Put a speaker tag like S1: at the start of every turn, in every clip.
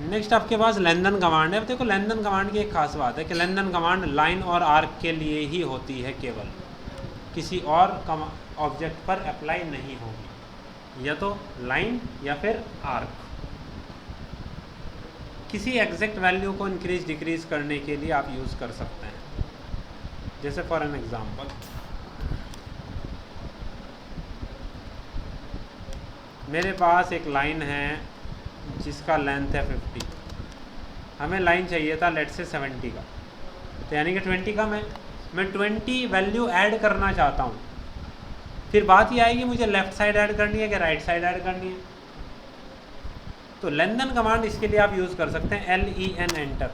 S1: Next आपके पास लेंदन command है। अब देखो लेंदन कमांड की एक खास बात है कि लेंदन कमांड लाइन और आर्क के लिए ही होती है, केवल किसी और ऑब्जेक्ट पर अप्लाई नहीं होगी, या तो लाइन या फिर आर्क। किसी एग्जैक्ट वैल्यू को इंक्रीज डिक्रीज करने के लिए आप यूज़ कर सकते हैं। जैसे फॉर एन एग्जांपल, मेरे पास एक लाइन है जिसका लेंथ है 50, हमें लाइन चाहिए था लेट से 70 का, तो यानी कि 20 का मैं 20 वैल्यू ऐड करना चाहता हूँ। फिर बात ये आएगी मुझे लेफ़्ट साइड ऐड करनी है कि राइट साइड ऐड करनी है। तो लेंदन कमांड इसके लिए आप यूज़ कर सकते हैं, LEN एंटर।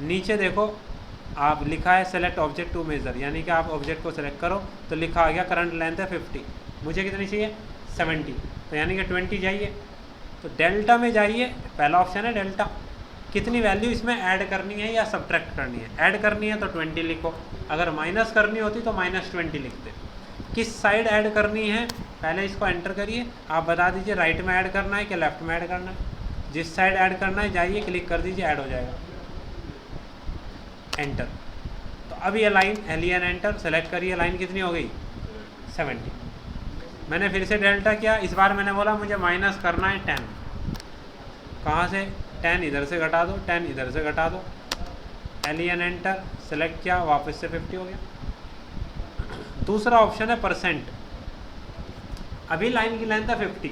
S1: नीचे देखो आप लिखा है सेलेक्ट ऑब्जेक्ट टू मेज़र, यानी कि आप ऑब्जेक्ट को सेलेक्ट करो तो लिखा आ गया करंट लेंथ है 50, मुझे कितनी चाहिए 70, तो यानी कि 20 चाहिए। तो डेल्टा में जाइए, पहला ऑप्शन है डेल्टा, कितनी वैल्यू इसमें ऐड करनी है या सब्ट्रैक्ट करनी है। ऐड करनी है तो 20 लिखो, अगर माइनस करनी होती तो -20 लिखते। किस साइड ऐड करनी है पहले इसको एंटर करिए, आप बता दीजिए राइट में ऐड करना है कि लेफ्ट में ऐड करना है। जिस साइड ऐड करना है जाइए क्लिक कर दीजिए, ऐड हो जाएगा, एंटर। तो अब ये लाइन LEN एंटर सेलेक्ट करिए, लाइन कितनी हो गई 70। मैंने फिर से डेल्टा किया, इस बार मैंने बोला मुझे माइनस करना है 10, कहाँ से 10 इधर से घटा दो, 10 इधर से घटा दो, LEN एंटर सेलेक्ट किया, वापस से 50 हो गया। दूसरा ऑप्शन है परसेंट। अभी लाइन की लेंथ है 50,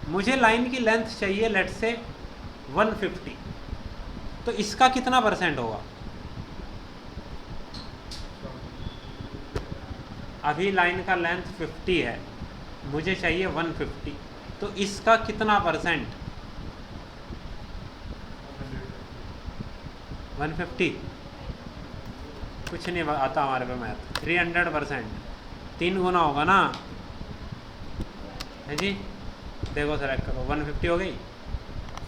S1: मुझे लाइन की लेंथ चाहिए लेट से 150, तो इसका कितना परसेंट होगा। अभी लाइन का लेंथ 50 है, मुझे चाहिए 150, तो इसका कितना परसेंट 150, कुछ नहीं आता हमारे पे मैथ, 300%, 3 गुना होगा ना, है जी। देखो सेलेक्ट करो, 150 हो गई।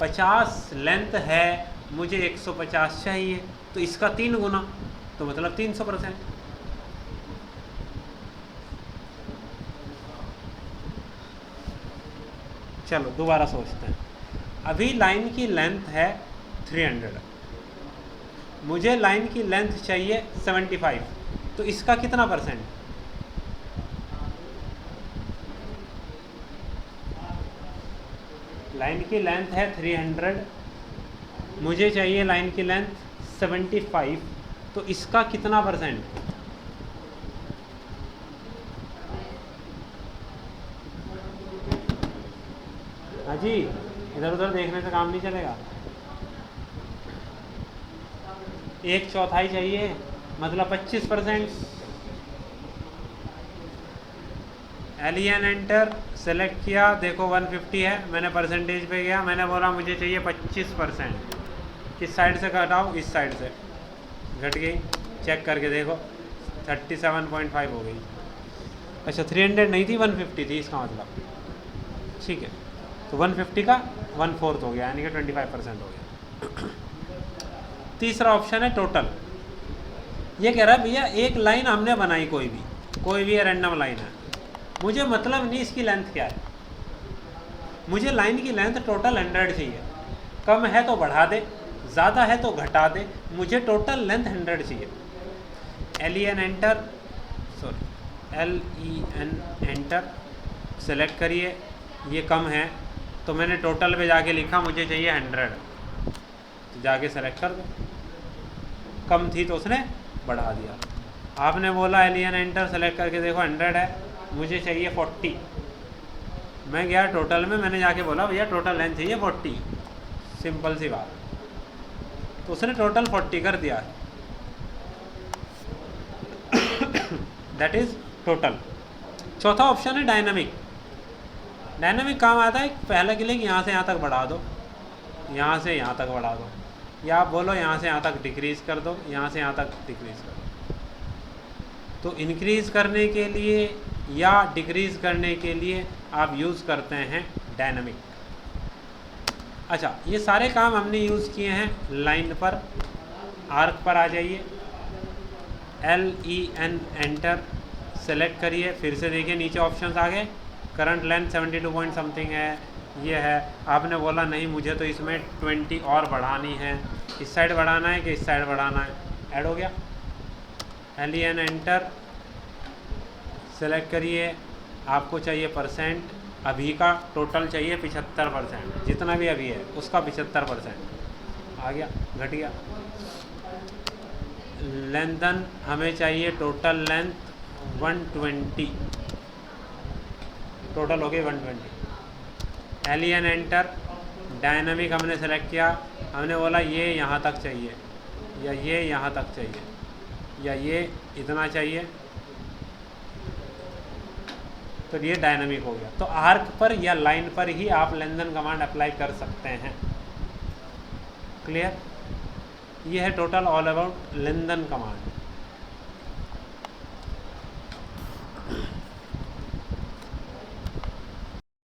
S1: 50 लेंथ है, मुझे 150 चाहिए, तो इसका 3 गुना, तो मतलब 300%। चलो दोबारा सोचते हैं। अभी लाइन की लेंथ है 300, मुझे लाइन की लेंथ चाहिए 75, तो इसका कितना परसेंट। लाइन की लेंथ है 300, मुझे चाहिए लाइन की लेंथ 75, तो इसका कितना परसेंट। हाँ जी, इधर उधर देखने से काम नहीं चलेगा। 1/4 चाहिए, मतलब 25%। LEN एंटर सेलेक्ट किया, देखो 150 है, मैंने परसेंटेज पे गया, मैंने बोला मुझे चाहिए 25%। किस साइड से घटाओ, इस साइड से घट गई, चेक करके देखो 37.5 हो गई। अच्छा 300 नहीं थी 150 थी, इसका मतलब ठीक है। तो 150 का 1/4 हो गया, यानी कि 25% हो गया। तीसरा ऑप्शन है टोटल। ये कह रहा है भैया एक लाइन हमने बनाई, कोई भी रैंडम लाइन है, मुझे मतलब नहीं इसकी लेंथ क्या है, मुझे लाइन की लेंथ टोटल 100 चाहिए, कम है तो बढ़ा दे, ज़्यादा है तो घटा दे, मुझे टोटल लेंथ 100 चाहिए। LEN enter, LEN enter select करिए, ये कम है तो मैंने टोटल पे जाके लिखा मुझे चाहिए 100, तो जाके सेलेक्ट कर दो, कम थी तो उसने बढ़ा दिया। आपने बोला LEN एंटर सेलेक्ट करके देखो 100 है, मुझे चाहिए 40, मैं गया टोटल में, मैंने जाके बोला भैया टोटल लेंथ चाहिए 40, सिंपल सी बात, तो उसने टोटल 40 कर दिया, दैट इज़ टोटल। चौथा ऑप्शन है डायनामिक। डायनामिक काम आता है पहले के लिए कि यहाँ से यहाँ तक बढ़ा दो, यहाँ से यहाँ तक बढ़ा दो, या आप बोलो यहाँ से यहाँ तक डिक्रीज़ कर दो, यहाँ से यहाँ तक डिक्रीज़ कर दो। तो इंक्रीज़ करने के लिए या डिक्रीज़ करने के लिए आप यूज़ करते हैं डायनामिक। अच्छा ये सारे काम हमने यूज़ किए हैं लाइन पर। आर्क पर आ जाइए, LEN एंटर सेलेक्ट करिए, फिर से देखिए नीचे ऑप्शंस आ गए, करंट लेंथ 72 पॉइंट समथिंग है, ये है, आपने बोला नहीं मुझे तो इसमें 20 और बढ़ानी है, इस साइड बढ़ाना है कि इस साइड बढ़ाना है, ऐड हो गया। एलियन एंटर, सेलेक्ट करिए, आपको चाहिए परसेंट, अभी का टोटल चाहिए 75%, जितना भी अभी है उसका 75% आ गया, घट गया। लेंथन हमें चाहिए टोटल लेंथ 120, टोटल हो गई 120। एलियन एंटर, डायनामिक हमने सेलेक्ट किया, हमने बोला ये यहाँ तक चाहिए या ये यहाँ तक चाहिए या ये इतना चाहिए, तो ये डायनामिक हो गया। तो आर्क पर या लाइन पर ही आप लेंथन कमांड अप्लाई कर सकते हैं। क्लियर? ये है total all about lengthen command.